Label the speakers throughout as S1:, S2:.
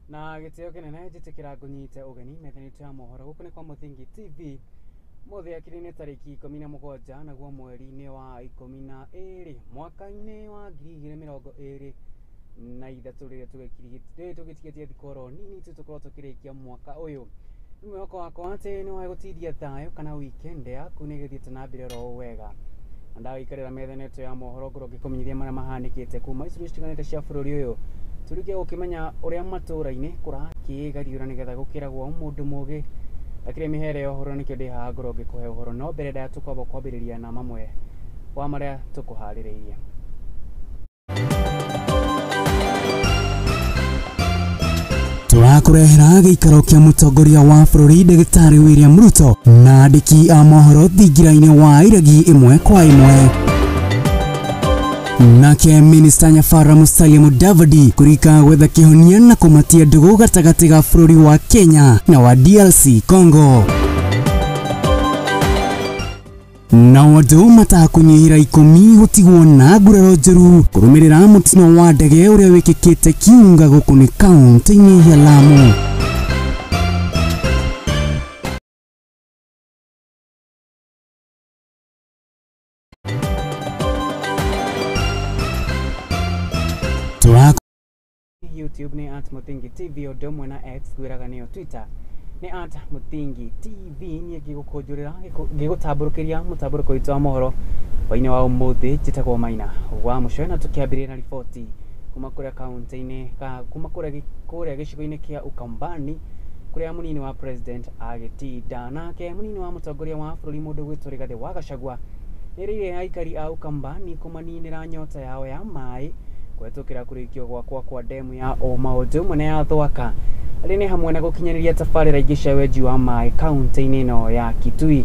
S1: Na gitio kinene jitikira ngunyite ugeni methanito ya mohoro guku ni kwa Muthingi TV muthe akirine tariki 17 naguo mweri-ini wa 12 mwaka-ini wa 2023 na ithatu riria tugitigetie thikoro nini tutukorwo tukirikia mwaka uyu mwaka wakwa ati ni wa gutithia thayo kana weekend yaku ni githiite na mbere ro wega ndawikarira methaneto ya mohoro ngoro ngikumenyithia maria mahanikite kuma icuri citiganite cia bururi uyu turike ukimenya uria matura-ini kurakigariura nigetha gukiragwo mundu mugi akire mihere ya uhoro nikio ndi haha ngoro ngikuhe uhoro no mbere nda tukwamba kwambiriria na mamwe wa maria tukuhaririirie.
S2: Turakurehera giikaro kia mutongoria wa bururi Daktari William Ruto na andiki a mohoro thingira-ini wa iragi imwe kwa imwe. Nake Minista Nyabara Musalia Mudavadi kurika gwetha kihonia na kumatia ndugu gatagati ga bururi wa Kenya na wa DRC Congo. Na wadu matakunyihira 10 gutigwo na nguraro njuru kurumirira mutino wa ndege uria wikikite kiunga guku ni kaunti-ini ya Lamu.
S1: YouTube ni @Muthingi TV odomwe na X gwiraga niyo Twitter ni @Muthingi TV ni gigukunjurira gigutamburukiria mutamburuko witu wa mohoro waini wa umuthi jitagwo Maina wa mucoe na tukiambirira na riboti kuma kuria kaunti-ini kuma kuria gicigo-ini kia Ikamba-Ini kuria munini wa president agitinda nake munini wa mutongoria wa bururi mundu gwitwo Rigathi wa Gachagua nirire aikari a Ikamba-Ini kumaninira nyota yao ya mai kwetukira kurikio gwakwa kwa demu ya Maundu mwene ya Thwaka rini hamwe na gukinyaniria tabarira ingi cia wenji wa mai kaunti-ini no ya Kitui.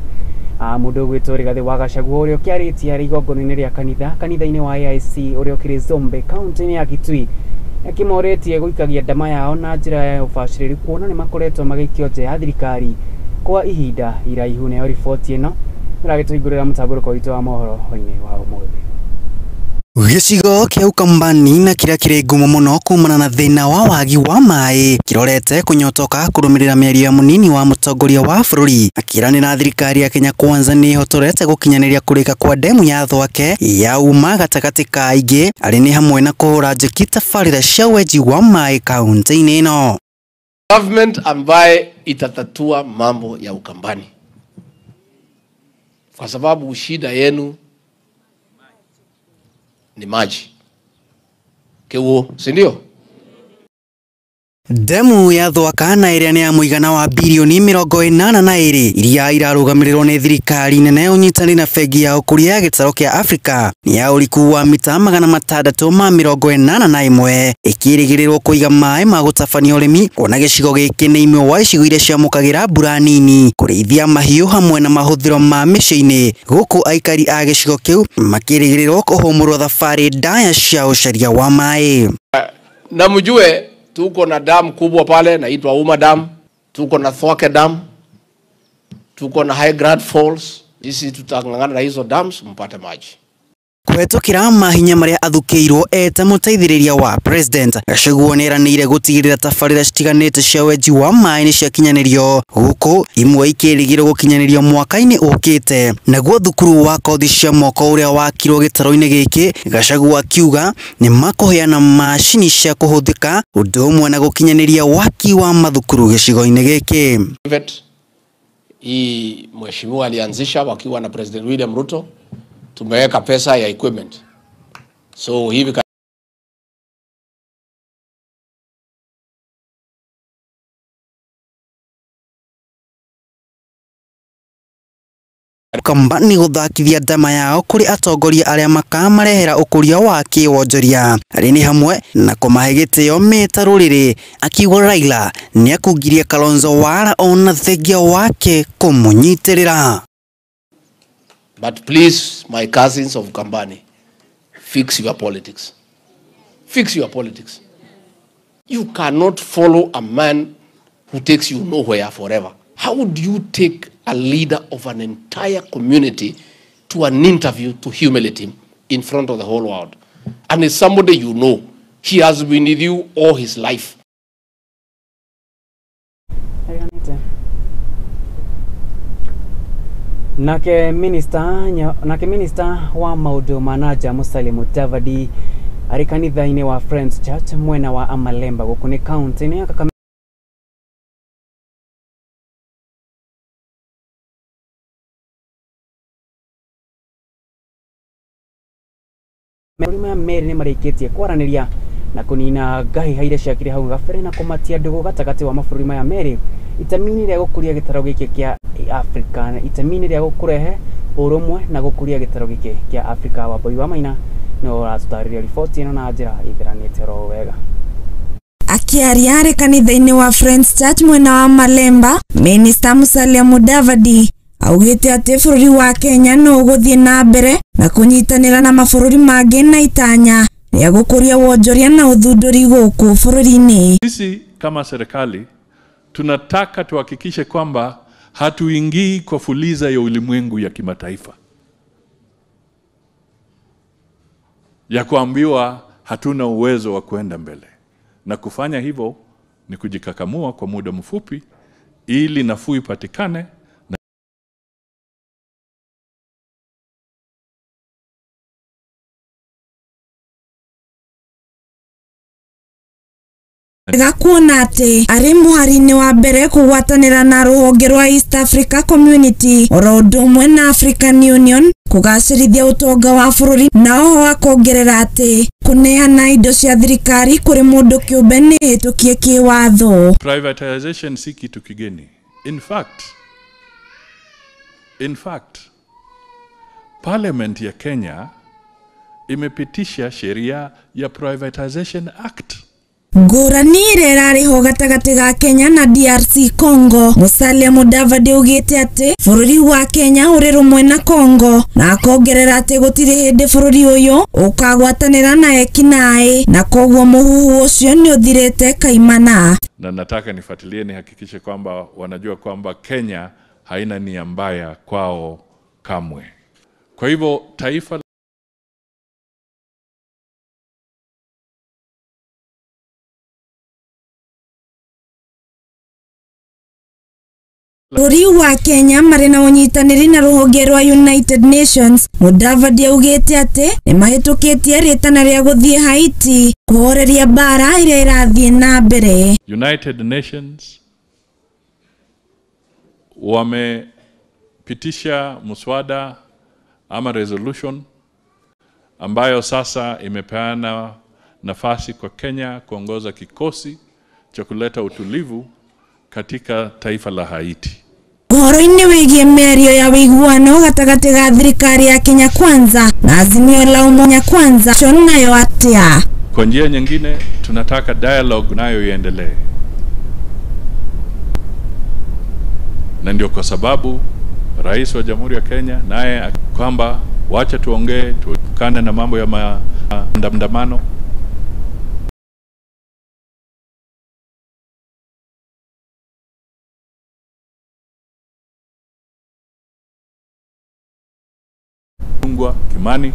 S1: Mundu gwitwo Rigathi wa Gachagua uria kiaritie ari igongona-ini ria kanitha-ini wa AIC uria kiri Zombe kaunti-ini ya Kitui akimoretie guikagia ndama yao na njira ya ubaciriri kuona ni makoretwo magikio nje ya thirikari kwa ihinda iraihu. Nayo riboti ino iragituhingurira mutamburuko witu wa mohoro hwaini wa umuthi.
S2: Gicigo kia Ikamba-Ini na kiria kiri ngumo muno kumana na thina wa wagi wa mai kirorete kunyotoka kurumirira miario ya munini wa mutongoria wa bururi akiranira thirikari ya Kenya Kwanza ni hotorete gukinyaniria kurika kwa demu ya Thwake ya uma gatagati ka aingi ari ni hamwe na kuhura njeki tabarira cia wenji wa mai kaunti-ini ino.
S3: Government ambaye itatatua mambo ya Ikamba-Ini kwa sababu shida yenu ni maji kewo, si ndio?
S2: Demu ya Thwaka na iria ni ya muigana wa bilioni 82 iria irarugamirirwo ni thirikari nene unyitani na bengi ya ukuria ya gitaro kia Afrika ni ya uriku wa mita 681 ikirigirirwo kuiga mai ma gutabania urimi kuona gicigo giki ni imwe wa icigo iria ciamukagira mbura nini kurithia mahiu hamwe na mahuthiro ma micii-ini guku aikari a gicigo kiu makirigirirwo kuhumurwo thabari ndaya cia ucaria wa mai.
S3: Na mjue tuko na dam kubwa pale naitwa Uma Dam, tuko na Thwake Dam, tuko na High Grade Falls. Sisi tutangangana na hizo dams mpate maji.
S2: Kwetukira mahinya maria athukiirwo eta muteithiriria wa president Gachagua niranire gutigirira tabarira citiganite cia wenji wa mai ni ciakinyanirio guku imwe ikirigirwo gukinyanirio mwaka-ini ukite. Naguo thukuru wa kothi cia moko uria wakirwo gitaro-ini giki Gachagua akiuga ni makuheana macini cia kuhuthika undu umwe na gukinyaniria waki wa mathukuru gicigo-ini giki.
S3: Hii mheshimiwa alianzisha wakiwa na President William Ruto. Tumeweka pesa ya equipment. So hivi
S2: Ikamba-Ini guthakithia ndama yao kuri atongoria aria makamarehera ukuria wa kiwonjoria ari ni hamwe na kumahe gitio mita ruriri akiuga Raila ni akungirie Kalonzo wara ona thengia wake kumunyitirira.
S3: But please, my cousins of Ikamba-Ini, fix your politics. Fix your politics. You cannot follow a man who takes you nowhere forever. How would you take a leader of an entire community to an interview to humiliate him in front of the whole world? And it's somebody you know. He has been with you all his life.
S1: Nake minister wa maundu manager Musalia Mudavadi ari kanitha-ini wa Friends Church mwena wa Amalemba guku ni county ni Kakamega Mabũrũri maya merĩ nĩ marĩkĩtie kwaranĩria na kũnina ngahĩha iria ciakire hau gabere na kũmatia ndũgũ gatagatĩ wa mabũrũri maya merĩ itemi-inĩ rĩa gũkũria gĩtaro gĩkĩ kĩa Afrika, itemi-inĩ rĩa gũkũrehe ũrũmwe na gũkũria gĩtaro gĩkĩ kĩa Afrika. Wambui wa Maina no ũratũtarĩria riboti ĩno na njĩra ĩtheranĩte ro wega.
S4: Akiaria arĩ kanitha-inĩ wa Friends Church mwena wa Malemba, Minister Musalia Mudavadi augĩte atĩ bũrũri wa Kenya no ũgũthiĩ na mbere na kũnyitanĩra na mabũrũri mangĩ na itanya rĩa gũkũria wonjoria na ũthundũri gũkũ bũrũri-inĩ.
S5: Sisi kama serikali tunataka tuhakikishe kwamba hatuingii kwa fuliza ya ulimwengu ya kimataifa ya kuambiwa hatuna uwezo wa kuenda mbele, na kufanya hivyo ni kujikakamua kwa muda mfupi ili nafuu ipatikane.
S4: Gakuona atĩ arĩ mũhari-inĩ wa mbere kũgwatanĩra na rũhonge rwa East Africa Community oro ũndũ ũmwe na African Union kũgacĩrithia ũtonga wa bũrũri, na oho akongerera atĩ kũneana indo cia thirikari kũrĩ mũndũ kĩũmbe nĩ hĩtũkie kĩwatho.
S5: Privatization si kitu kigeni. In fact, Parliament ya Kenya imepitisha sheria ya Privatization Act.
S4: Ngũrani ĩrĩa ĩrarĩ gatagatĩ ga Kenya na DRC Congo. Musalia Mudavadi augĩte atĩ bũrũri wa Kenya ũrĩ rũmwe na Congo, na akongerera atĩ gũtirĩ hĩndĩ bũrũri ũyũ ũkagwatanĩra na ekinaĩ, na koguo mũhuhu ũcio nĩ ũthirĩte kaimana.
S5: Na nataka nifuatilie nihakikishe kwamba wanajua kwamba Kenya haina nia mbaya kwao kamwe. Kwa hivyo taifa
S4: bũrũri wa Kenya marĩ na ũnyitanĩri na rũhonge rwa United Nations. Mudavadi augĩte atĩ nĩ mahĩtũkĩtie rĩtana rĩa gũthiĩ Haiti kũhoreria mbara ĩrĩa ĩrathiĩ na mbere.
S5: United Nations wamepitisha muswada ama resolution ambayo sasa imepeana nafasi kwa Kenya kuongoza kikosi cha kuleta utulivu katika taifa la Haiti.
S4: Ũhoro-inĩ wĩgiĩ mĩario ya wĩiguano gatagatĩ ga thirikari ya Kenya Kwanza na Azimio la Umoja Kwanza nayo atĩa?
S5: Kwa njia nyingine tunataka dialogue nayo iendelee, na ndio kwa sababu Rais wa Jamhuri ya Kenya naye kwamba wacha tuongee, tukane na mambo ya maandamano. Kimani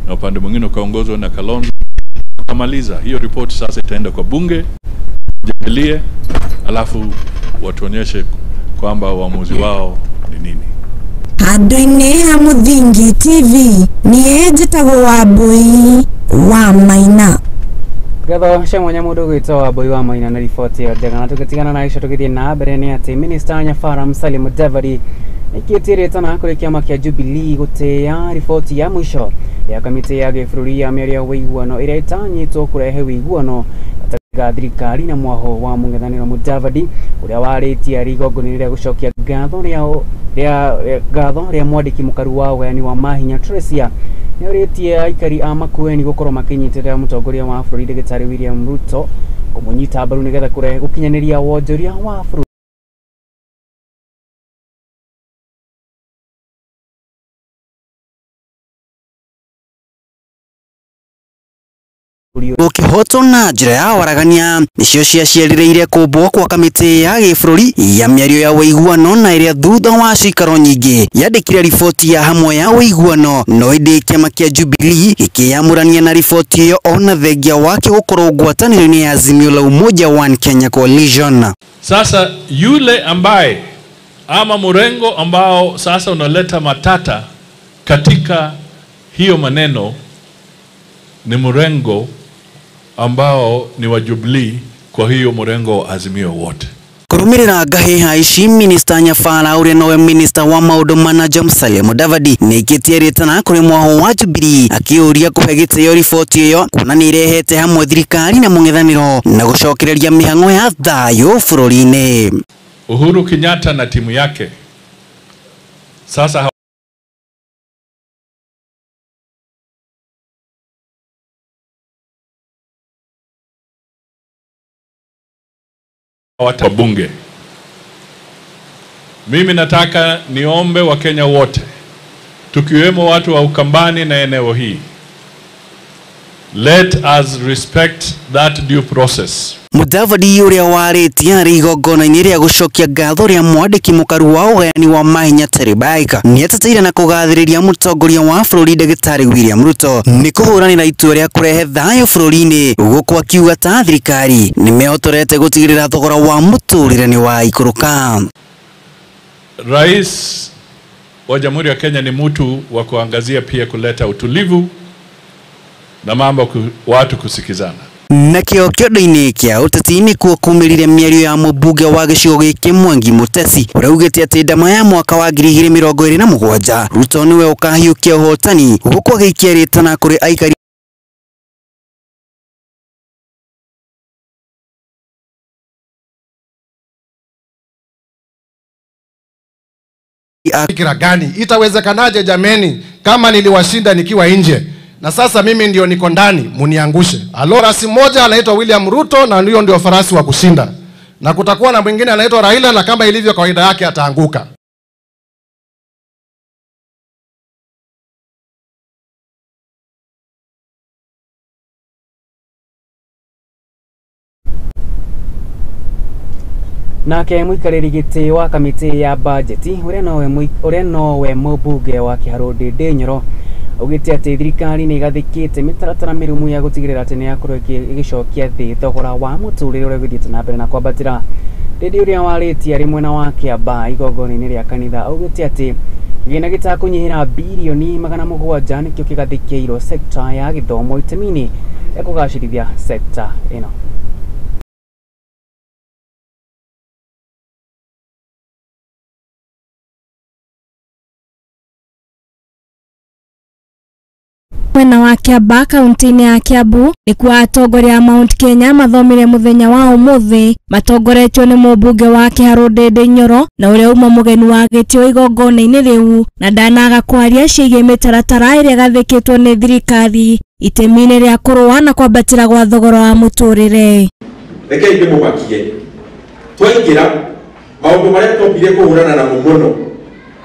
S5: na upande mwingine ukaongozwa na Kalonzo. Kamaliza hiyo report, sasa itaenda kwa bunge jadilie, alafu watuonyeshe kwamba uamuzi wao ni nini.
S4: Handũ-inĩ ha Mũthingi TV niĩ njĩtagwo Wambui wa Maina.
S1: Gatho cia mwanya mũndũ gwĩtwo Wambui wa Maina na riboti ĩyo njega, na tũgĩtigana na icio tũgĩthiĩ na mbere nĩ atĩ Minister Nyabara Musalia Mudavadi ikĩtĩrĩte na kũrĩ kĩama kĩa Jubilee gũtĩa riboti ya mũico ya kamĩtĩ ya gĩbũrũri ya mĩario ya ũiguano ĩrĩa ĩtanyĩtwo kũrehe ũiguano gatagatĩ ga thirikari na mwaho wa mũng'ethanĩro. Mudavadi ũrĩa warĩtie arĩ igongona-inĩ rĩa gũcokia ngatho rĩa mwandĩki mũkaru wa ũgayani wa mahinya Trecia nĩ orĩtie aikari a Makueni gũkorwo makĩnyitĩrĩra mũtongoria wa bũrũri Ndagĩtarĩ William Ruto kũmũnyita mbaru nĩgetha kũrehe gũkinyanĩria wonjoria wa bũrũri.
S2: Gũkĩhotwo na njĩra ya waragania nĩcio ciaciarĩrĩire kũmbwo kwa kamĩtĩ ya gĩbũrũri ya mĩario ya ũiguano, na ĩrĩa thutha wa cikaro nyingĩ yandĩkire riboti ya hamwe ya ũiguano, no ĩndĩ kĩama kĩa Jubilee gĩkĩyamũrania na riboti ĩyo ona thengia wake gũkorwo ngwatanĩro-inĩ ya Azimio la Umoja One Kenya Coalition.
S5: Sasa yule ambaye ama mrengo ambao sasa unaleta matata katika hiyo maneno ni mrengo ambao ni wa Jubilee, kwa hiyo mrengo wa Azimio wote.
S2: Kurumirira ngahi haici Minister Nyafara uria nowe Minister wa maundu manager Musalia Mudavadi nikitie ritana kuri mwaho wa Jubilee akiuria kuhe gitio riboti iyo kuona ni irehete hamwe thirikari na mung'ethaniro na gucokereria mihango ya thayu bururi-ini.
S5: Uhuru Kenyatta na timu yake sasa wabunge. Mimi nataka niombe Wakenya wote, tukiwemo watu wa Ukambani na eneo hii, let us respect that due process.
S2: Mudavadi uria warĩtie harĩ igongona-inĩ rĩa gũcokia ngatho rĩa mwandĩki mũkaru wa ũgayani wa mahinya Teribaika nĩeteteire na kũgathĩrĩria mũtongoria wa bũrũri Ndagĩtarĩ William Ruto nĩ kũhũranĩra itua rĩa kũrehe thayũ bũrũri-inĩ, gũkũ akiuga ta thirikari nĩmehotorete gũtigĩrĩra thogora wa mũtũrĩre nĩ waikũrũka.
S5: Rais wa Jamhuri ya Kenya ni mtu wa kuangazia pia kuleta utulivu na mambo watu kusikizana.
S2: Nakĩo kĩondo-inĩ kĩa Uteti nĩ kuo kuumĩrire mĩario ya mũmbunge wa gĩcigo gĩkĩ Mwangi Mutesi ũrĩa augĩte atĩ ndama ya mwaka wa 2027 Ruto nĩwe ũkahiũkia ũhotani, gũkũ agĩikia rĩtana kũrĩ aikari
S6: fikira gani? Itawezekanaje jameni kama niliwashinda nikiwa nje na sasa mimi ndio niko ndani muniangushe? Farasi mmoja anaitwa William Ruto na ndio ndio farasi wa kushinda, na kutakuwa na mwingine anaitwa Raila na kama ilivyo kawaida yake ataanguka.
S1: Nake muikarĩri gĩtĩ wa kamĩtĩ ya bajeti ũrĩa nowe mũmbunge wa Kĩharũ Ndĩndĩ Nyoro ugĩte atĩ thirikari nĩ igathĩkĩte mĩtaratara mĩrũmu ya gũtigĩrĩra atĩ nĩ yakorwo ĩgĩcokia thĩ thogora wa mũtũrĩre ũrĩa ũgĩthiĩte na mbere na kwambatĩra. Ndĩndĩ ũrĩa warĩtie arĩ mwena wa Kĩamba igongona-inĩ rĩa kanitha augĩte atĩ kĩgĩna gĩtakũnyihĩra birioni 700 nĩkĩo kĩgathĩkĩirwo sekta ya gĩthomo itemi-inĩ ya kũgacĩrithia sekta ĩno.
S4: Mwena wa Kĩamba kaunti-inĩ ya Kiambu nĩkuo atongoria a Mount Kenya mathomire muthenya wa ũmũthĩ matongoretio nĩ mũmbunge wa Kĩharũ Ndĩndĩ Nyoro na ũrĩa uma mũgeni wa gĩtĩo igongona-inĩ rĩu na ndanaga kwaria ciĩgiĩ mĩtaratara ĩrĩa gathĩkĩtwo nĩ thirikari itemi-inĩ rĩa kũrũa na kwambatĩra gwa thogora wa mũtũrĩre.
S7: Rekei ndĩmũmakie twaingĩra maũndũ marĩa twambire kũhũrana namo mũno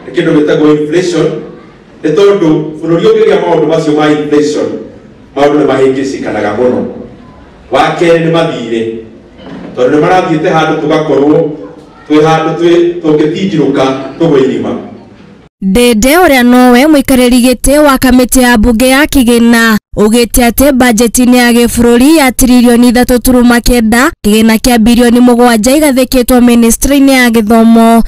S7: nĩ kĩndũ gĩtagwo inflation. Nĩ tondũ bũrũri ũngĩgĩa maũndũ macio ma inflation maũndũ nĩ mahĩngĩcikanaga mũno. Wa kerĩ nĩ mathirĩ, tondũ nĩ marathiĩte handũ tũgakorwo twĩ handũ tũngĩtindirũka tũgwe irima.
S4: Ndĩndĩ ũrĩa nowe mũikarĩri gĩtĩ wa kamĩtĩ ya mbunge ya kĩgĩna ugĩte atĩ bajeti-inĩ ya gĩbũrũri ya tiririoni 3.9 kĩgĩna kĩa birioni 7 igathĩkĩtwo ministry-inĩ ya gĩthomo.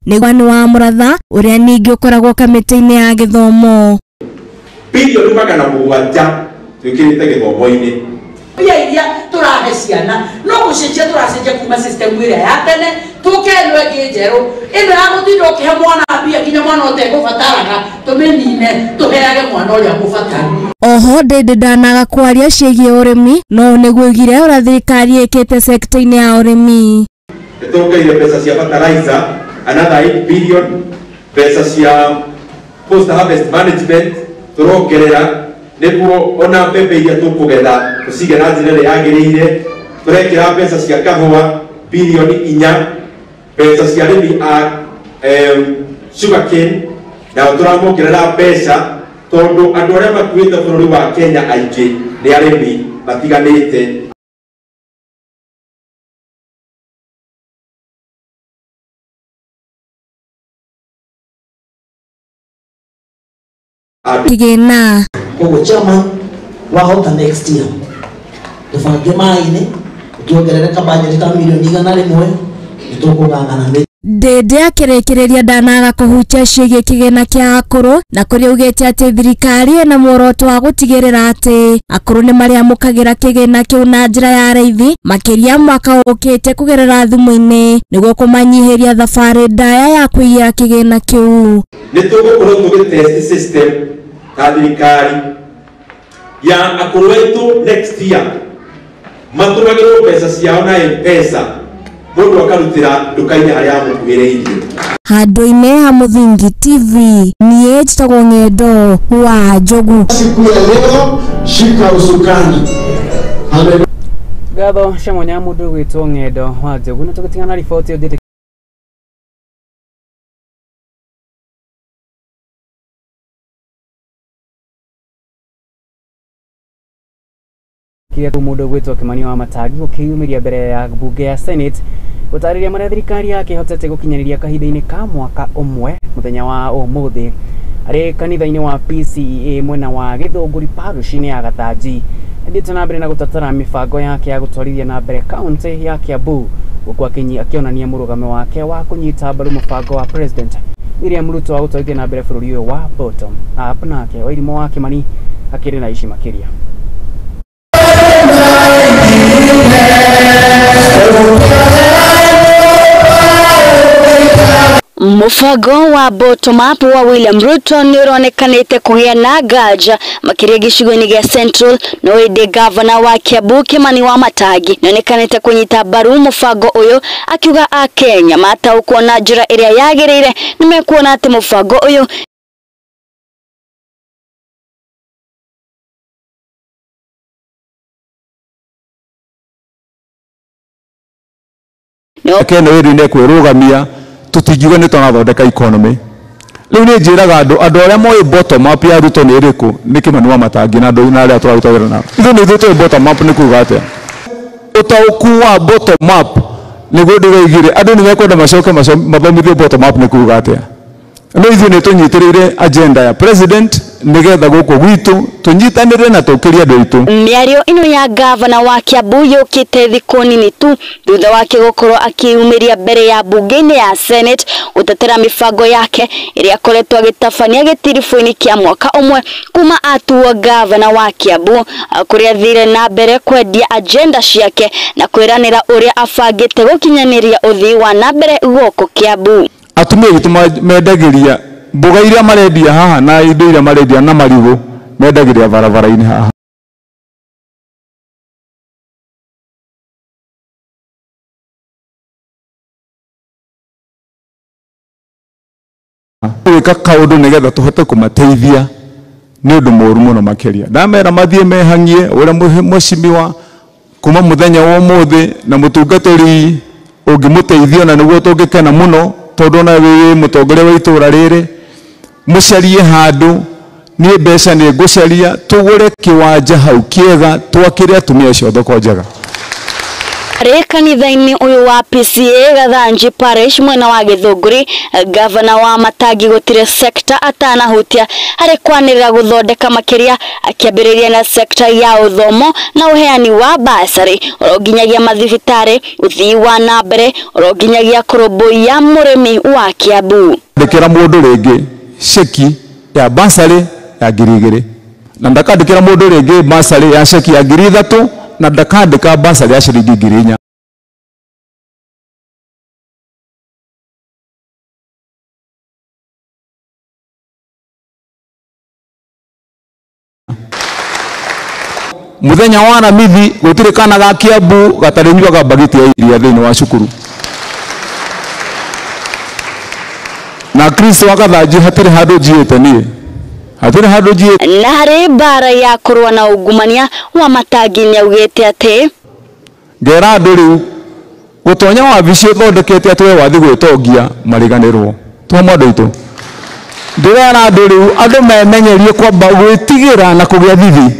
S4: Nĩguo wa Mũratha ũrĩa ningĩ ũkoragwo kamĩtĩ-inĩ ya gĩthomo.
S7: Birioni 700 twĩkĩrĩte gĩthomo-inĩ.
S8: Mbia iria tũrahe ciana no gũcenjia tũracenjia kuma system ĩrĩa ya tene tũkenwe ĩngĩ njerũ ĩno ya gũtinda ũkĩhe mwana mbia nginya mwana ũtegũbataraga tũmĩnine tũheage mwana ũrĩa mũbataru.
S4: Oho Ndĩndĩ ndanaga kwaria ciĩgiĩ ũrĩmi no nĩguo igire ũrĩa thirikari ĩkĩte sekta-inĩ ya ũrĩmi.
S7: Nĩtũongereire mbeca cia fertilizer another 8 billion, pesa cia post harvest management turongerera nĩguo ona mbembe iria tũkũgetha tũcige na njĩra ĩrĩa yagĩrĩire. Tũrekĩra mbeca cia kahũa birioni 4, mbeca cia arĩmi a sugarcane nao tũramongerera mbeca tondũ andũ arĩa makuĩte bũrũri wa Kenya aingĩ nĩ arĩmi matiganĩte.
S4: Kĩgĩna
S9: Kogo chama wahota next year. Tufange maine ukiongerereka budget ta milioni 100 itokugangana
S4: Ndende akirekereria ndanaga kuhutia ciĩgiĩ kĩgĩna kĩa akũrũ na kũrĩa augĩte atĩ thirikari ĩna muoroto wa gũtigĩrĩra atĩ akũrũ nĩ marĩamũkagĩra kĩgĩna kĩu na njĩra ya raithi makĩria mwaka ũkĩte kũgerera thimũ-inĩ nĩguo kũmanyihĩria thabarĩ ndaya ya kũiya kĩgĩna kĩu.
S7: Nĩ tũgũkorwo tũgĩtest system ta thirikari ya akũrũ aitũ next year matũmagĩrwo mbeca ciao na M-Pesa mundu akarutira nduka-inĩ harĩa amũkuhĩrĩirie.
S4: Handũ-inĩ ha Mũthingi TV niĩ njĩtagwo Ng'endo wa Njogu.
S10: Siku ya leo shika usukani.
S1: Gatho Shamonya mũndũ gwĩtwo Ng'endo wa Njogu na tũgĩtigana riboti ũndĩte kia mũndũ gwĩtwo Kimani wa Matagi ũkĩyumĩria mbere ya bunge ya Senate gũtarĩria marĩa thirikari yake ĩhotete gũkinyanĩria kahinda-inĩ ka mwaka ũmwe mũthenya wa ũmũthĩ arĩ kanitha-inĩ wa PCEA mwena wa Gĩthũngũri parish-inĩ ya Gathanji. Ndĩtwo na mbere na gũtatara mĩbango yake ya gũtwarithia na mbere kaunti ya Kiambu gũkũ akĩonania mũrũgamo wake wa kũnyita mbaru mũbango wa President William Ruto wa gũtwarithia na mbere bũrũri ũyũ wa bottom up. Nake Wairimũ wa Kimani akĩrĩ na ici makĩria.
S11: Mubango wa bottom up wa William Ruto nĩ ũronekanĩte kũgĩa na nganja makĩria gĩcigo-inĩ gĩa Central no ĩndĩ gavana wa Kiambu Kimani wa Matagi nĩonekanĩte kũnyita mbaru mũbango ũyũ akiuga Akenya mataũkwo na njĩra ĩrĩa yagĩrĩire nĩmekuona atĩ mũbango ũyũ
S12: Kenya ĩrĩ kwĩrũgamia tutingiuga nĩ tũnathondeka economy. Rĩu nĩ njĩraga andũ arĩa moĩ bottom up ya Ruto nĩ ĩrĩkũ nĩ Kimani wa Matagi na andũ arĩa tũraruta wĩra nao. Ithuĩ nĩ ithuĩ bottom up nĩ kuuga atĩa? Ũtaũku wa bottom up nĩguo ndĩroigire andũ nĩ mekwenda macoke mathomithie bottom up nĩ kuuga atĩa? Rĩu ithuĩ nĩ tũnyitĩrĩire agenda ya president nĩgetha gũkũ gwitũ tũnyitanĩre na tũkĩria andũ aitũ.
S11: Mĩario ĩno ya gavana wa Kiambu yũkĩte thikũ nini tu thutha wake gũkorwo akiumĩria mbere ya bunge-inĩ ya Senate gũtetera mĩbango yake ĩrĩa akoretwo agĩtabania gĩtiribũ-inĩ kĩa mwaka ũmwe kuma atuo gavana wa Kiambu kũrĩa athire na mbere kwendia agenda ciake na kwĩranĩra ũrĩa abangĩte gũkinyanĩria ũthii wa na mbere gũkũ Kiambu.
S12: Atumia gitu mendagĩria mboga iria marendia haha na indo iria marendia na marigũ mendagĩria barabara-inĩ haha. Gwĩka kaũndũ nĩgetha tũhote kũmateithia nĩ ũndũ mũru mũno makĩria. Ndamera mathiĩ mehang'ie ũrĩa mheshimiwa kuma mũthenya wa ũmũthĩ na mũtungatĩri ũngĩmũteithia na nĩguo tũngĩkena mũno tondũ na wĩ mũtongoria wa itũra rĩrĩ mũcarie handũ niĩ mbeca nĩ ngũcaria tũgũre kĩwanja hau kĩega twakĩre atumia acio thoko njega.
S11: Arĩ kanitha-inĩ ũyũ wa PCEA Gathanji parish mwena wa Gĩthũngũri gavana wa Matagi gũtirĩ sekta atanahutia harĩ kwanĩrĩra gũthondeka makĩria akĩambĩrĩria na sekta ya ũthomo na ũheani wa basarĩ ũronginyagia mathibitarĩ ũthii wa na mbere ũronginyagia kũrũmbũiya mũrĩmi wa Kiambu.
S12: Ndĩkĩra mũndũ rĩngĩ ceki ya basarĩ ya 2,000 na ndakandĩkĩra mũndũ rĩngĩ basarĩ ya ceki ya 3,000 na ndakandĩka basarĩ ya ciringi 4,000. Muthenya wa Ramithi gũtirĩ kana ga Kiambu gatarĩ nyuaga bagiti ya iria thĩinĩ wa cukuru. Na Kristo wa Gathanji hatirĩ handũ njiĩte niĩ. Hatirĩ handũ njiĩte.
S11: Na harĩ mbara ya kũrũa na ungumania wa Matagi nĩaugĩte atĩ
S12: ngera andũ rĩu gũtonya wabici ũthondekete atĩ we wathi gwĩtongia mariganĩrwo. Tũhamwe andũ aitũ. Ndĩrera andũ rĩu andũ memenyerie kwamba gwĩtigĩra na kũgĩa thithi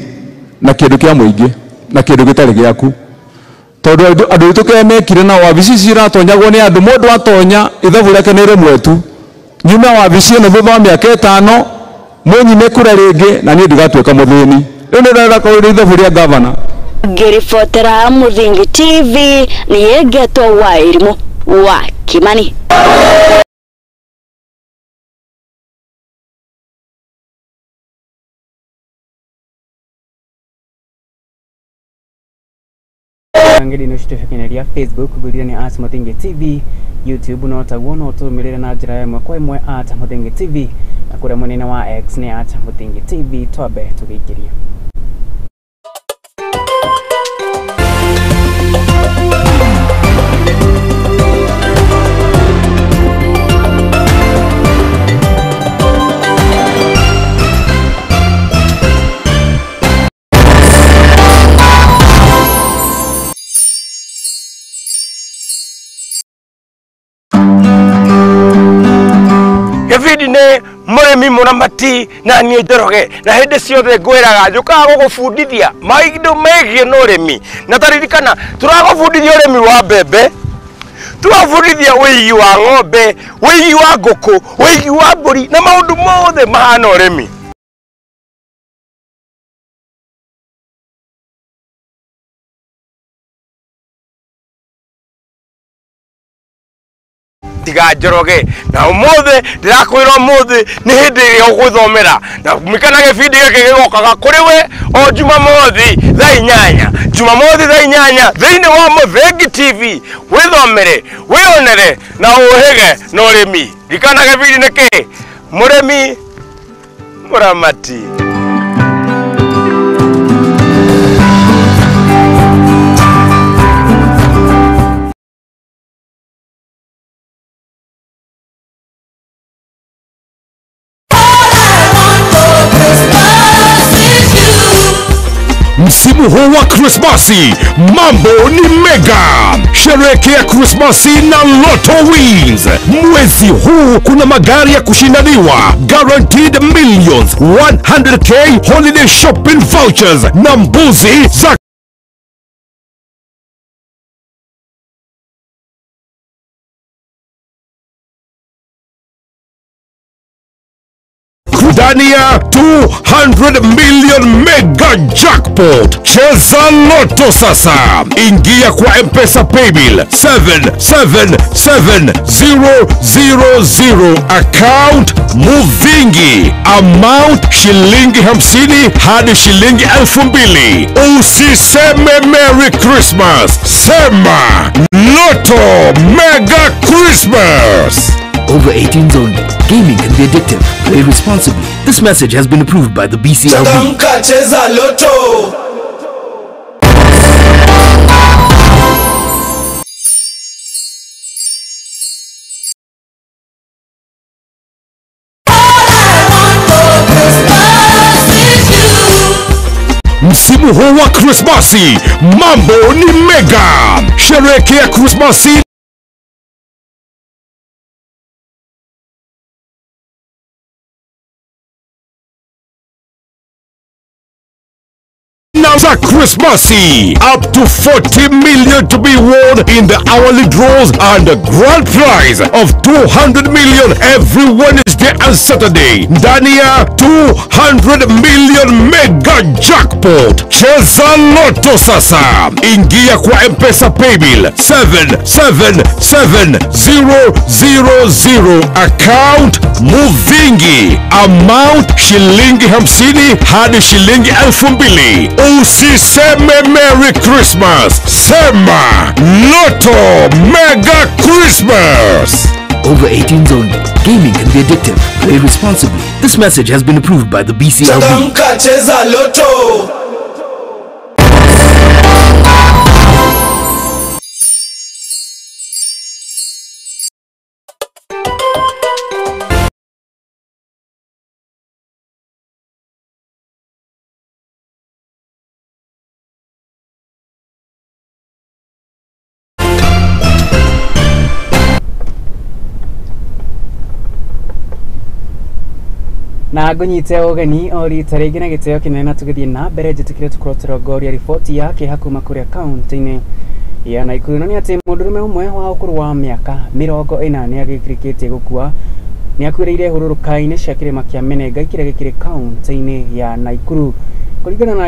S12: na kĩndũ kĩa mũingĩ na kĩndũ gĩtarĩ gĩaku. Tondũ andũ aitũ kĩrĩa mekire na wabici ciratonyagwo nĩ andũ mũndũ atonya ithabu rĩake nĩ rĩmwe tu. Nyuma wabici ĩno thutha wa mĩaka 5 Mũnyime kura rĩngĩ na niĩ ndigatuĩka mũthĩni. Rĩu nĩ ndĩrenda kũrĩa ithabu rĩa governor.
S11: Ngĩribotera Muthingi TV nĩ ngetwo Wairimu wa Kimani.
S1: Ngiri no shitufikineria Facebook gurira ni @Muthingi TV, YouTube no taguo no tumirire na njira ĩmwe kwa ĩmwe @Muthingi TV na kuria munene wa X ni @Muthingi TV. Twabe tugikiria
S13: Gavidi murimi muramati na niĩ Njoroge na hĩndĩ ciothe ngwĩraga njũkaga gũgũbundithia maũndũ megiĩ na ũrĩmi na taririkana turagũbundithia ũrĩmi wa mbembe, turabundithia ũigi wa ng'ombe, ũigi wa ngũkũ, ũigi wa mbũri na maũndũ mothe mahana ũrĩmi. Tiga Njoroge na umothe ndirakwira umothe ni hindi ĩrĩa ũgũthomera na mikana gĩbindi gĩkĩ gĩgokaga kũrĩ we o Jumamothi thaa 8 Jumamothi thaa 8 thĩinĩ wa Muthingi TV wĩthomere wĩonere na ũhĩge na ũrĩmi. Gĩkana gĩbindi nĩkĩ mũrĩmi mũramati.
S14: Msimu huu wa Krismasi mambo ni mega. Sherehekea Krismasi na Lotto Wins. Mwezi huu kuna magari ya kushindaniwa, guaranteed millions, 100k holiday shopping vouchers na mbuzi za ndani ya 200 million mega jackpot. Cheza Lotto sasa. Ingia kwa M-Pesa paybill 777000 account Muthingi, amount shilingi 50 hadi shilingi 2000. Usiseme Merry Christmas, sema Lotto Mega Christmas.
S15: Over 18s only. Gaming can be addictive. Play responsibly. This message has been approved by the BCLB.
S14: Cheza Lotto. Msimu huu wa Krismasi mambo ni mega. Sherehekea Krismasi za Krismasi. Up to 40 million to be won in the hourly draws and a grand prize of 200 million every Wednesday and Saturday. Ndani ya 200 million mega jackpot. Cheza Lotto sasa. Ingia kwa M-Pesa paybill 777000 account Muthingi, amount shilingi 50 hadi shilingi 2000. Usiseme Merry Christmas, sema Lotto Mega Christmas.
S15: Over 18s only. Gaming can be addictive. Play responsibly. This message has been approved by the BCLB.
S14: Cheza Lotto.
S1: na ngũnyite ũgeni o rita rĩngĩ na gĩtĩo kĩnene tũgĩthiĩ na mbere njĩtĩkĩre tũkorwo tũrongoria riboti yake hakuma kũrĩa kaunti-inĩ ya Naikuru. Na nĩ atĩ mũndũrũme ũmwe wa ũkũrũ wa mĩaka 40 nĩ agĩkirĩkĩtie gũkua ni akwiriire hururuka-ini cia kirima kia Menengai kiria gikiri kaunti-ini ya Naikuru. Kuringana na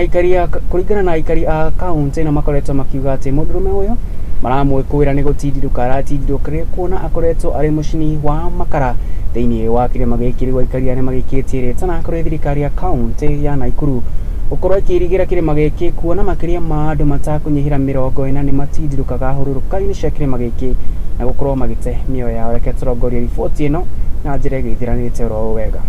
S1: aikari a kaunti ino makoretwo makiuga ati mundurume uyu maramwikuira ni gutindiruka aratindirukire kuona akoretwo ari mucini wa makara thiini wa kirima giki riu aikari aria magikitie rita na akorwo thirikari ya kaunti ya Naikuru ukorwo ikirigira kirima giki kuona makiria ma andu matakunyihira 40 ni matindirukaga hururuka-ini cia kirima giki na gukorwo magite mioyo yao. Reke turongorie riboti ino na njira igithiranite oro wega.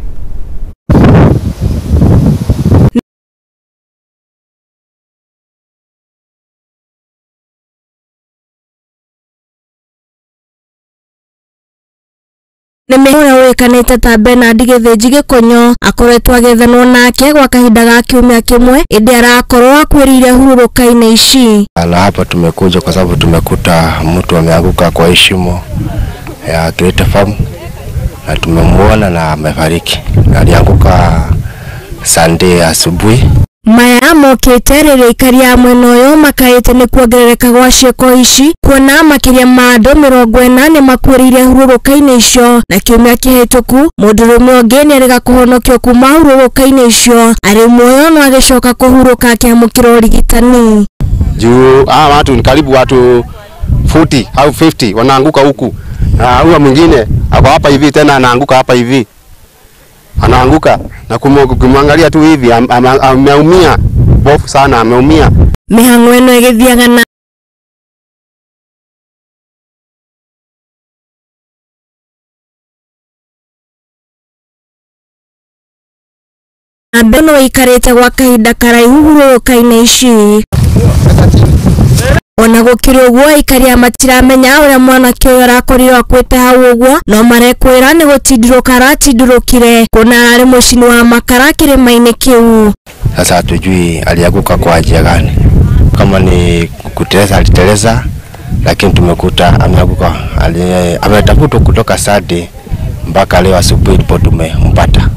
S4: Mohoro wekanite ta Bernard Githinji Gikonyo akoretwo agethanwo nake gwa kahinda ga kiumia kimwe indi arakorwo akwirire hururuka-ini ici.
S16: Na hapa tumekuja kwa sababu tumekuta mtu ameanguka kwa shimo ya Great Farm na tumemuona na amefariki. Alianguka Sunday asubuhi.
S4: Maya mokite rĩrĩa aikari a mwena ũyũ makaĩte nĩ kuongerereka gwa ciĩko ici kuona makiria ma andũ 40 nĩ makuĩrĩire hururuka-ini icio na kiumia kĩhĩtũku mũndũrũme ũngĩ nĩ arĩga kũhonokio kuma hururuka-ini icio arĩ muoyo no agĩcoka kũhurũka akĩamũkĩra ũrigitani.
S16: Juu watu ni karibu watu 40 au 50 wanaanguka huku na huyo mwingine ako hapa hivi tena anaanguka hapa hivi. Anaanguka na kumwangalia tu hivi ameumia bofu sana, ameumia.
S4: Mihang'o ĩno ĩgĩthiaga na andũ no ikarĩte gwa kahinda karaihu hururuka-ini ici. Ona gũkĩrĩ ũguo aikari matiramenya ũrĩa mwanake ũyũ arakorirwo akuĩte hau ũguo no marekwĩra nĩ gũtindirũka aratindirũkire kuona arĩ mũcini wa makara kĩrĩma-inĩ kĩu.
S16: Sasa hatujui alianguka kwa njia gani, kama ni kuteleza aliteleza, lakini tumekuta ameanguka. Ametafutwa kutoka Sunday mpaka leo asubuhi ndipo tumempata.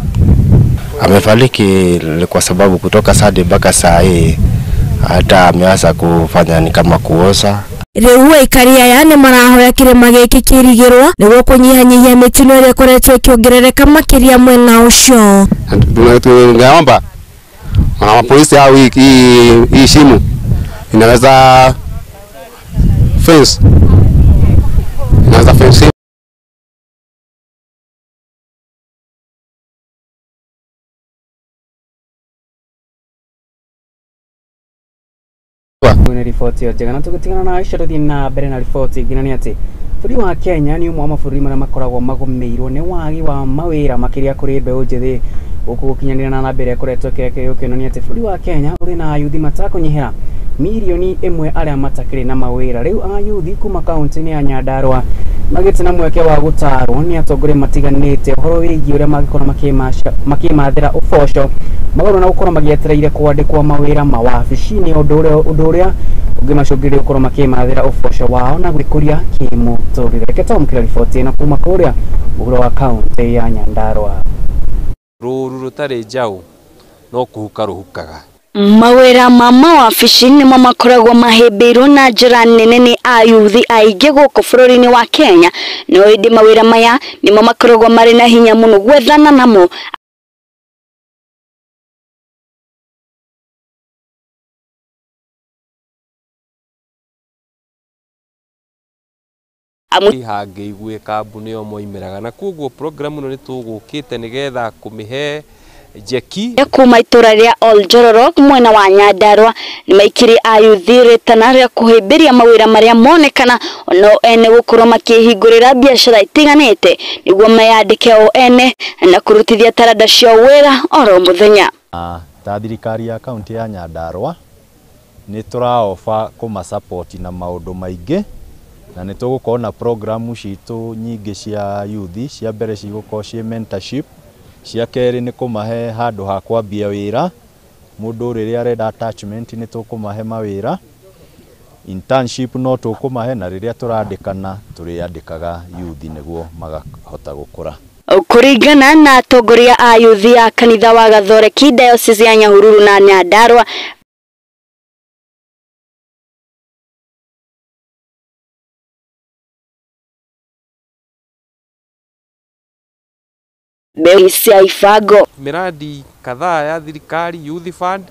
S16: Amefariki kwa sababu kutoka Sunday mpaka saa hii hata ameanza kufanya ni kama kuoza.
S4: Rĩu aikari aya nĩ marahoya kĩrĩma gĩkĩ kĩrigĩrwo nĩguo kũnyihanyihia mĩtino ĩrĩa ĩkoretwo ĩkĩongerereka makĩria mwena ũcio.
S16: Tungeomba wana polisi au hii shimo inaweza fence
S1: Kuna ripoti njega na tugitigana na icio tuthii na mbere na ripoti ngina ni ati bũrũri wa Kenya ni ũmwe wa mabũrũri marĩa makoragwo magũmĩirwo nĩ wagi wa mawĩra makĩria kũrĩ mbeũ njĩthĩ gũkũ gũkinyanĩra na mbere kũretwo kĩrĩkĩrĩkĩno nĩ ati bũrũri wa Kenya ũrĩ na ayuthi matakũnyihĩra milioni 1 arĩa matakĩrĩ na mawĩra. Rĩu ayuthi kuma kaunti-inĩ ya Nyandarua magĩte na mweke wa gũtarwo nĩ atongoria matiganĩte ũhoro wĩgiĩ ũrĩa mangĩkorwo makĩmathĩra ũboco magũrũ na gũkorwo magĩetereire kwandĩkwo mawĩra mawabici-inĩ ũndũ ũrĩa ũngĩmacũngĩrĩria gũkorwo makĩmathĩra ũboco wao na gwĩkũria kĩmũtũrĩre. Reke twamũkĩre riboti ĩno kuma kũrĩa mũhuro wa kaunti ya Nyandarua.
S17: Rũru rũtarĩ njaũ no kũhuka rũhukaga.
S11: Mawĩra ma mawabici nĩmo makoragwo mahĩmbĩirwo na njĩra nene nĩ ayuthi aingĩ gũkũ bũrũri-inĩ wa Kenya, no ĩndĩ mawĩra maya nĩmo makoragwo marĩ na hinya mũno gwethana namo.
S17: Hangĩigwe kambuni o moimĩraga na koguo program ĩno nĩ tũgũkĩte nĩgetha kũmĩhe jeki
S11: kuma itũra rĩa Oljororok mwena wa Nyandarua nĩ maikiri ayuthi rĩtana rĩa kũhĩmbĩria mawĩra marĩa monekana no ene gũkorwo makĩhingũrĩra biacara itiganĩte nĩguo meyandĩke o ene na kũrutithia taranda cia wĩra oro mũthenya.
S18: Ta thirikari ya kaunti ya Nyandarua nĩ tũraofa kũmasupport na maũndũ maingĩ na nĩ tũgũkorwo na programu citũ nyingĩ cia yuthi. Cia mbere cigũkorwo cia mentorship, cia kerĩ nĩ kũmahe handũ ha kwambia wĩra, mũndũ rĩrĩa arenda attachment nĩ tũkũmahe mawĩra, internship no tũkũmahe, na rĩrĩa tũrandĩkana tũrĩandĩkaga yuthi nĩguo magahota gũkũra.
S11: Kũringana na atongoria a yuthi a kanitha wa Gathoreki diocese ya Nyahururu na Nyandarua mbeu cia ibango.
S17: Miradi kadhaa ya thirikari, Youth Fund,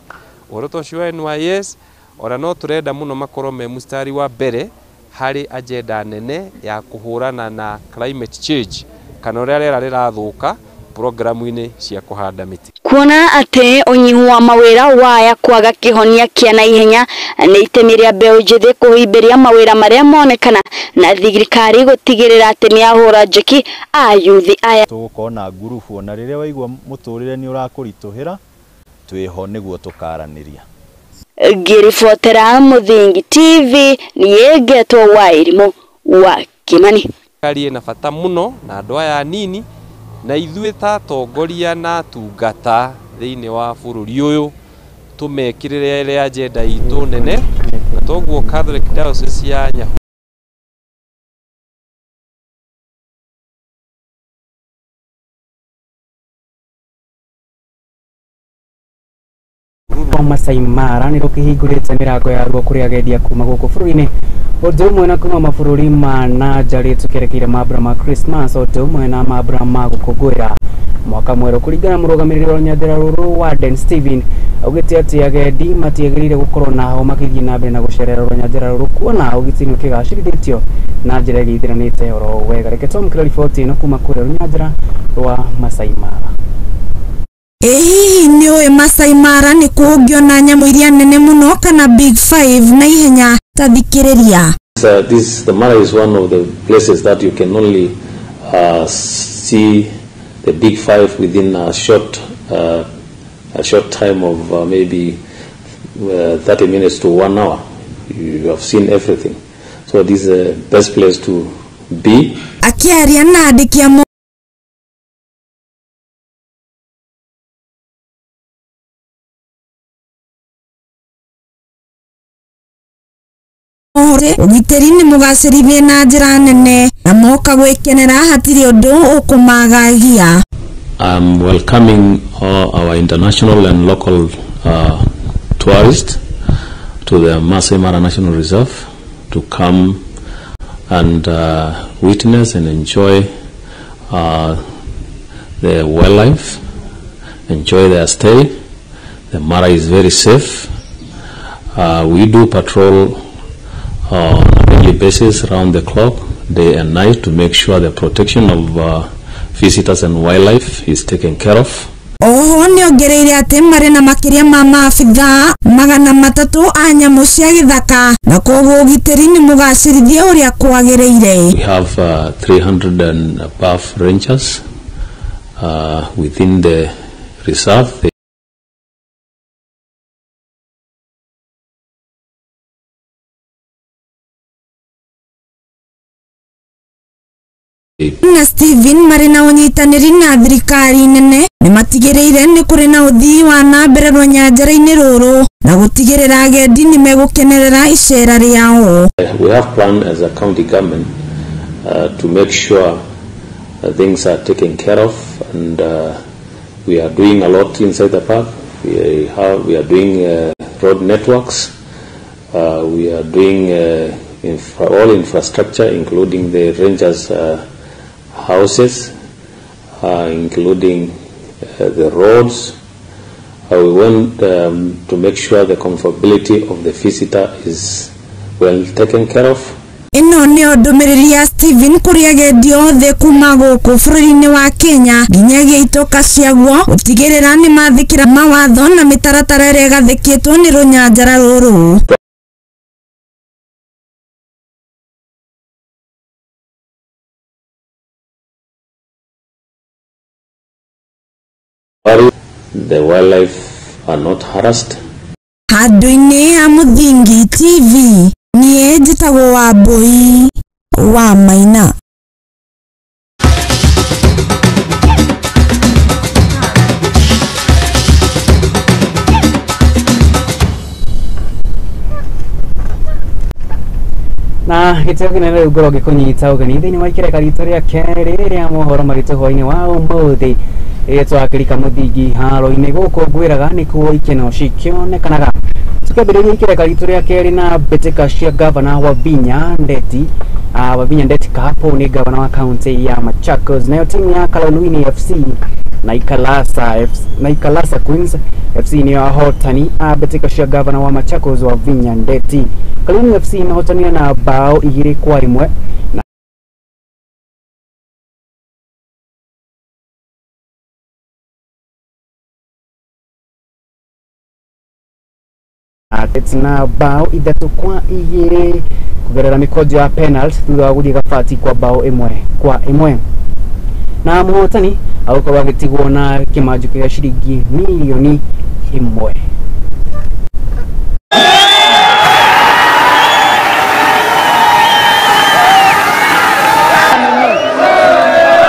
S17: ũhoro ũcio wa NYS, ona no turenda muno makorwo me mustari wa mbere hari agenda nene ya kuhurana na climate change kana ũrĩa rĩera rĩrathũka programu-inĩ cia kuhanda mĩtĩ.
S11: Kuona atĩ ũnyihu wa mawĩra waya kwaga kĩhonia kĩa na ihenya nĩ itemi rĩa mbeũ njĩthĩ kũhĩmbĩria mawĩra marĩa monekana na thirikari gũtigĩrĩra atĩ nĩ yahũra njeki a yuthi aya.
S18: Tũgũkorwo na ngurubu ona rĩrĩa waigua mũtũrĩre nĩ ũrakũritũhĩra twĩho nĩguo tũkaranĩria. Ngĩribotera Mũthingi TV niĩ ngetwo Wairimu wa Kimani.
S17: Thirikari ĩna bata mũno na andũ aya nini na ithuĩ ta atongoria na atungata thĩinĩ wa bũrũri ũyũ tũmekĩrĩre agenda itũ nene na toguo Catholic Diocese ya Nyahururu
S1: Masai Mara nĩ rũkĩhingũrĩte mĩrango yaruo kũrĩ agendi kuma gũkũ bũrũri-inĩ ũndũ ũmwe na kuma mabũrũri ma nanja rĩ tũkerekeire mambura ma Christmas ũndũ ũmwe na mambura ma gũkũngũĩra mwaka mwerũ kũringana na mũrũgamĩrĩri wa rũnyanjara rũrũ Warden Stephen augĩte atĩ agendi matiagĩrĩire gũkorwo naho makĩthiĩ na mbere na gũcerera rũnyanjara rũrũ kuona ũgitĩri ũkĩgacĩrithĩtio na njĩra ĩgĩithiranĩte oro wega. Reke twamũkĩre riboti ĩno kuma kũrĩa rũnyanjara rwa Masai Mara.
S4: Hihi nĩ ũĩ Masai Mara nĩ kũngĩona nyamũ iria nene mũno kana Big Five na ihenya ta thikĩrĩria.
S19: The Mara is one of the places that you can only see the Big Five within a short time of maybe 30 minutes to 1 hour. You have seen everything. So this is the best place to be.
S4: Akiaria na andĩki a ũgitĩri nĩ mũgacĩrithie na njĩra nene na moka gwĩkenera hatirĩ ũndũ ũkũmagagia.
S19: I'm welcoming all our international and local tourists to the Masai Mara National Reserve to come and witness and enjoy the wildlife, enjoy their stay. The Mara is very safe. We do patrol on a daily basis around the clock, day and night, to make sure the protection of visitors and wildlife is taken care of.
S4: Oho nĩ ongereire atĩ marĩ na makĩria ma maabithaa 300 a nyamũ cia gĩthaka na koguo ũgitĩri nĩ mũgacĩrithie ũrĩa kwagĩrĩire.
S19: We have 300 and above rangers within the reserve.
S4: Na Stephen marĩ na ũnyitanĩri na thirikari nene nĩ matigĩrĩire nĩ kũrĩ na ũthii wa na mbere rũnyanjara-inĩ rũrũ na gũtigĩrĩra agendi nĩ megũkenerera icera rĩao.
S19: We have planned as a county government to make sure things are taken care of, and we are doing a lot inside the park. We are doing road networks. We are doing all infrastructure, including the rangers' houses, including the roads. We want to make sure the comfortability of the visitor is well taken care of.
S4: Ĩno nĩ ndũmĩrĩri ya Stephen kũrĩ agendi othe kuma gũkũ bũrũri-inĩ wa Kenya nginyagia itoka ciaguo gũtigĩrĩra nĩ mathĩkĩra mawatho na mĩtaratara ĩrĩa ĩgathĩkĩtwo nĩ rũnyanjara rũrũ.
S19: The wildlife are not harassed.
S4: Handũ-inĩ ha Mũthingi TV niĩ njĩtagwo Wambui wa Maina.
S1: na gĩtĩo kĩnene rĩu ngorwo gĩkũnyita ũgeni thĩinĩ wa ikĩreka ritũ rĩa kerĩ rĩa mohoro maritũ hwainĩ wa ũmũthĩ rĩrĩa twakĩrika Mũthingi haro-inĩ gũkũngũĩraga nĩkuo ikeno cikĩonekanaga Tukabiriria ikireka gituria keri na betika cia governor wa Vinya Ndeti Ndeti kapo ni governor wa county ya Machakos, nayo timu ya Ikamba-Ini FC na Ikalasa Queens FC ni hotani betika cia governor wa Machakos wa Vinya Ndeti. Ikamba-Ini FC na hotania na bao 2-1 na bao 3-2 kugerera mikojo ya penalty thutha wa guthie gabati kwa bao 1-1 na muhotani auko wagitigwo na kimanju kia shiringi milioni 1.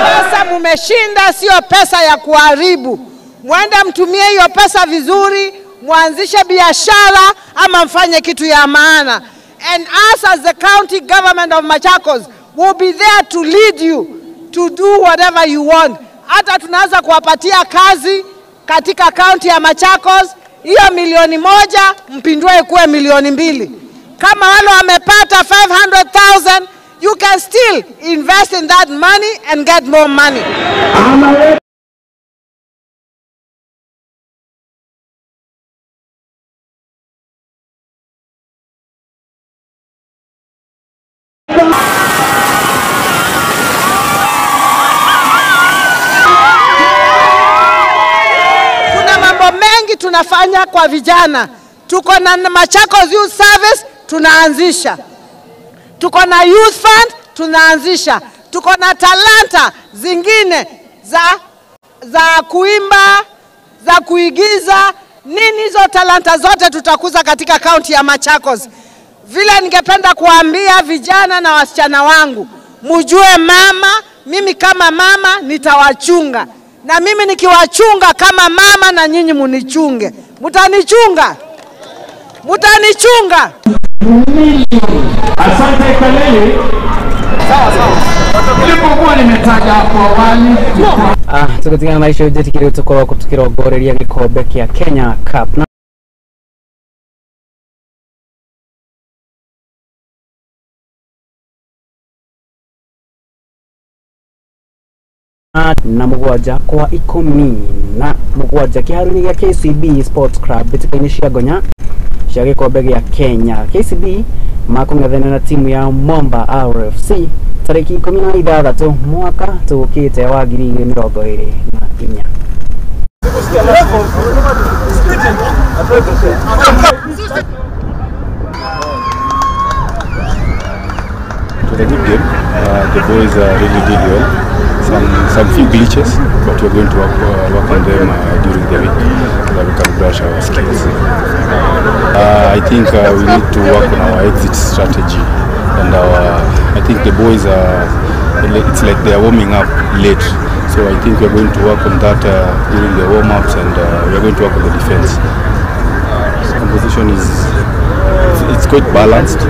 S20: Pesa mumeshinda, sio pesa ya kuharibu. Mwende mtumie hiyo pesa vizuri, mwanzishe biashara ama mfanye kitu ya maana. And us as the county government of Machakos will be there to lead you to do whatever you want. Hata tunaweza kuwapatia kazi katika county ya Machakos, hiyo 1,000,000 mpindue kuwe 2,000,000. Kama wale wamepata 500,000, you can still invest in that money and get more money. Kuna mambo mengi tunafanya kwa vijana. Tuko na Machakos Youth Service tunaanzisha. Tuko na Youth Fund tunaanzisha. Tuko na talanta zingine za kuimba, za kuigiza. Nini hizo talanta zote tutakuza katika kaunti ya Machakos. Vile ningependa kuambia vijana na wasichana wangu, mjue mama, mimi kama mama nitawachunga. Na mimi nikiwachunga kama mama na nyinyi munichunge. Mutanichunga? Mutanichunga?
S21: Asante Kaleli. Sawa. Nilipokuwa nimetaja hapo awali.
S1: Tukatingana na isho Uteti kile tuko kutukirogoreria gikombe kia Kenya Cup. Na mugwanja kwa 17 kiharuni gya KCB Sports Club betika-ini cia Gonya cia gikombe gya Kenya. KCB makung'ethana na timu ya Momba RFC tariki 16 mwaka tukite wa 2024.
S22: It was a good game. The boys really did well. Some few glitches, but we're going to work on them during the week so that we can brush our skills. I think we need to work on our exit strategy, and I think the boys it's like they are warming up late. So I think we're going to work on that during the warm-ups, and we're going to work on the defense. Composition it's quite balanced.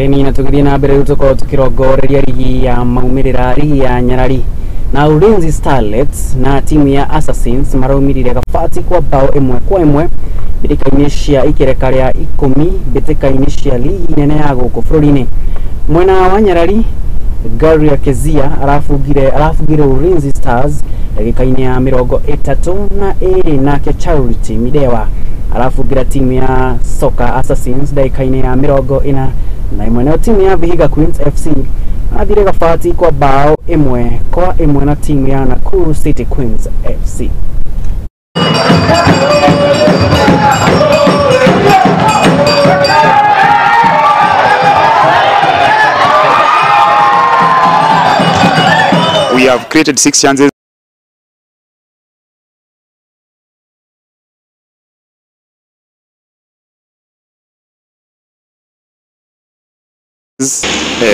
S1: Ni natugirie na mbere tuko tukirogoreria ligi ya maumirira ligi ya Nyarari na Ulinzi Starlets na timu ya Assassins maraumirire gabati kwa bao 1-1 betika-ini cia ikireka ria 10 betika-ini cia ligi nene ya guku bururi-ini. Mwena wa Nyarari Garia Kezia arafugire Ulinzi Stars dakika-ini ya 32 nake Charity Midewa arafugira timu ya Soka Assassins dakika-ini ya 40 na imwe timu ya Vihiga Queens FC athire gabati kwa bao 1-1 na timu ya Nakuru City Queens FC.
S23: We have created 6 chances.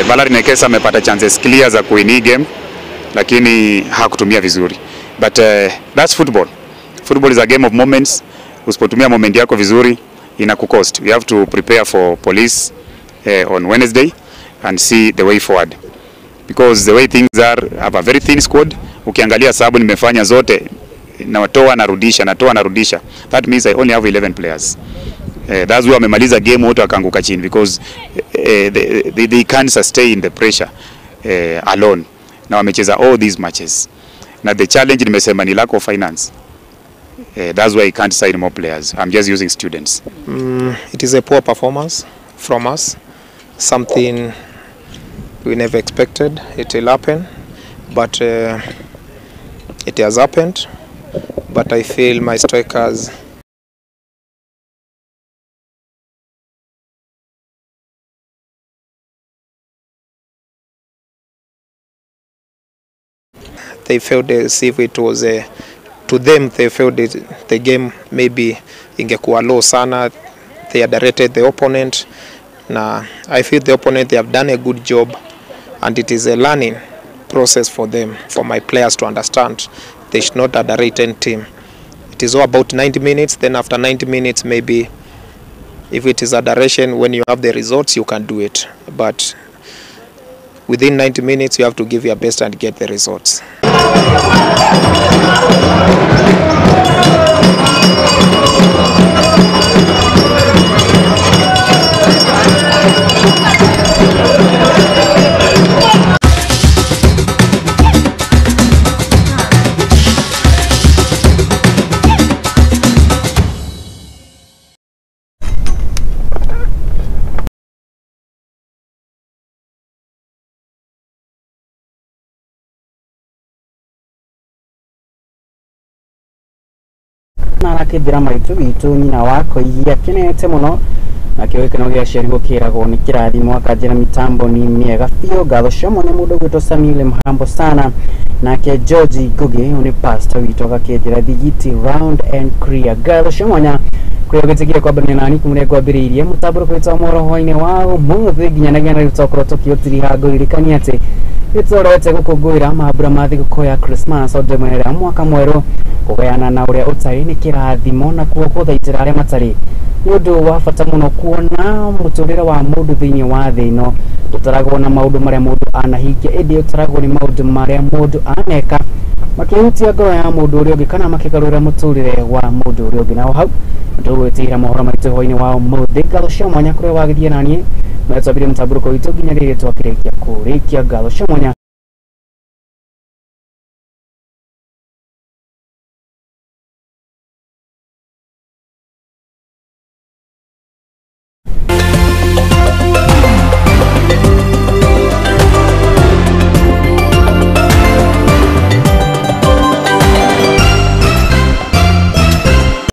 S23: Valerie Nekesa amepata chances clear za kuwin game lakini hakutumia vizuri. But that's football. Football is a game of moments. Usipotumia moment yako vizuri inakucost. You have to prepare for police on Wednesday and see the way forward, because the way things are, have a very thin squad. Ukiangalia sababu nimefanya zote, natoa narudisha. That means I only have 11 players. That's why wamemaliza game wote wakaanguka chini, because they can't sustain the pressure alone. Na wamecheza all these matches. Na the challenge nimesema ni lack of finance. That's why I can't sign more players. I'm just using students.
S2: It is a poor performance from us. Something we never expected it will happen, but it has happened. But I feel my strikers they felt as if it was to them, they felt the game maybe ingekuwa low sana. They underrated the opponent. Now I feel the opponent, they have done a good job, and it is a learning process for them, for my players to understand they should not underrate any team. It is all about 90 minutes. Then after 90 minutes, maybe if it is adoration, when you have the results, you can do it. But within 90 minutes, you have to give your best and get the results.
S1: narakithira maitu witu nyina wako akenete muno akiwekana gya sheringo kiragwo ni kirathimo akajira mitambo ni miega fio gatho shomo ne mundu gwito Samuel Mhambo sana nake George Goge ni pastor witu akakethira thigiti round and clear gatho shomo nya kuyogetikia kwa bani nani kumure kwa biririe mutaburo kwita Mohoro Hwaini wao muthi ginya na gana rutokoro tokio tiri hago irikani ati itorete gukungwira mabura mathi gukoya Christmas o demera mwaka mweru kugayana na uria utari ni kirathimo na kuo kuthaitira aria matari nundu wa bata muno kuona muturire wa mundu thiini wa thi ino tutaragwo na maundu maria mundu anahingia indi utaragwo ni maundu maria mundu aneka makihutia ngoro ya mundu uria ungi kana makigarura muturire wa mundu uria ungi. Nao hau ndugwitira mohoro maitu Hwaini wa muthi gatho cia mwanya kuria wagithie nanie mwetwambire mutaburuko witu nginya riria twakirikia kurikia gatho cia mwanya